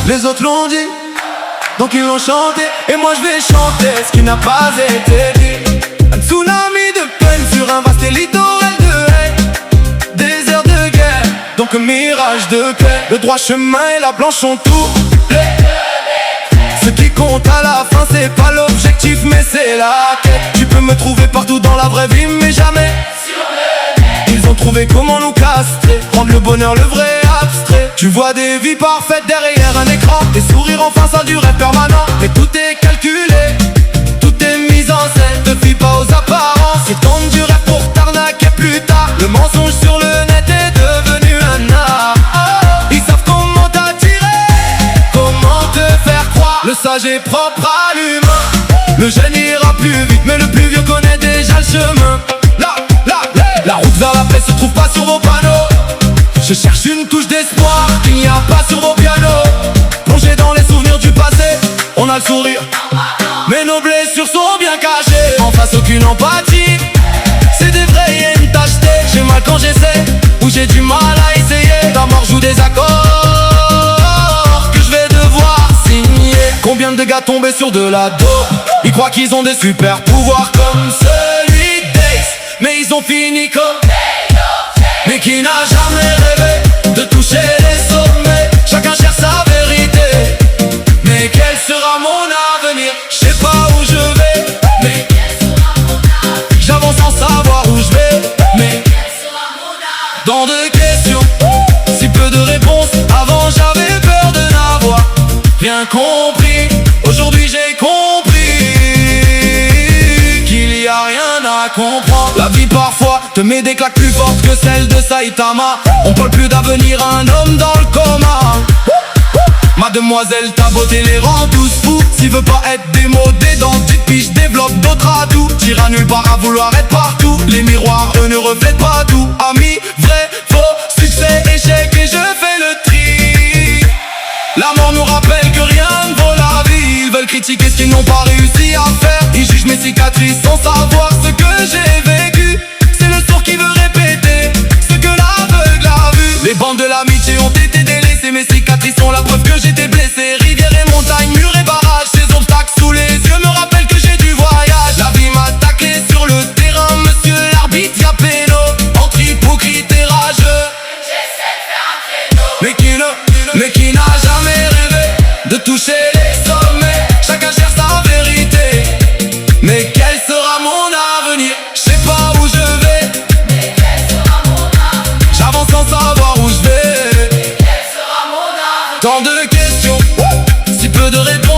Les autres l'ont dit, donc ils l'ont chanté. Et moi je vais chanter ce qui n'a pas été dit. Un tsunami de peine sur un vaste littoral de haine, désert de guerre, donc un mirage de paix. Le droit chemin et la blanche sont tout. Ce qui compte à la fin c'est pas l'objectif mais c'est la quête. Tu peux me trouver partout dans la vraie vie mais jamais. Ils ont trouvé comment nous castrer, rendre le bonheur le vrai abstrait. Tu vois des vies parfaites derrière un écran, des sourires en face à du rêve permanent. Mais tout est calculé, tout est mis en scène. Te fie pas aux apparences, ils tentent du rêve pour t'arnaquer plus tard. Le mensonge sur le net est devenu un art. Ils savent comment t'attirer, comment te faire croire. Le sage est propre à l'humain, le jeune ira plus vite mais le plus vieux connaît déjà le chemin. La route vers la paix se trouve pas sur vos panneaux. Je cherche une touche d'espoir qu'il n'y a pas sur vos pianos. Plongé dans les souvenirs du passé, on a le sourire mais nos blessures sont bien cachées. En face aucune empathie, c'est des vrais yens t'acheter. J'ai mal quand j'essaie, ou j'ai du mal à essayer. Ta mort joue des accords que je vais devoir signer. Combien de gars tombés sur de la dope, ils croient qu'ils ont des super pouvoirs comme celui d'Ace, mais ils ont fini comme mais qui n'a jamais rêvé de toucher les sommets. Chacun cherche sa vérité, mais quel sera mon avenir? Je sais pas où je vais, mais quel sera mon avenir? J'avance sans savoir où je vais, mais quel sera mon avenir? Tant de questions, si peu de réponses. Avant j'avais peur de n'avoir rien compris. Aujourd'hui j'ai compris qu'il y a rien à comprendre. La vie parfois te met des claques plus fortes que celles de Saitama. On parle plus d'avenir à un homme dans le coma. Mademoiselle, ta beauté les rend tous fous. S'il veut pas être démodé dans petite piche, développe d'autres atouts. T'iras nulle part à vouloir être partout. Les miroirs, eux, ne reflètent pas tout. Amis, vrai, faux, succès, échec, et je fais le tri. La mort nous rappelle que rien ne vaut la vie. Ils veulent critiquer ce qu'ils n'ont pas réussi à faire. Ils jugent mes cicatrices sans savoir ce que j'ai vécu. C'est le sourd qui veut répéter ce que l'aveugle a vu. Les bandes de l'amitié ont été délaissées. Mes cicatrices sont la preuve que j'étais blessé. Rivière et montagne, murs et barrages, ces obstacles sous les yeux me rappellent que j'ai du voyage. La vie m'a taclé sur le terrain, monsieur l'arbitre, y'a péno. Entre hypocrite et rageux, j'essaie de faire un créneau. Mais qui n'a jamais rêvé de toucher les sommets. Chacun cherche sa vérité, mais quel sera mon avenir? Je sais pas où je vais, mais quel sera mon avenir? J'avance sans savoir où je vais, mais quel sera mon avenir? Tant de questions, si peu de réponses.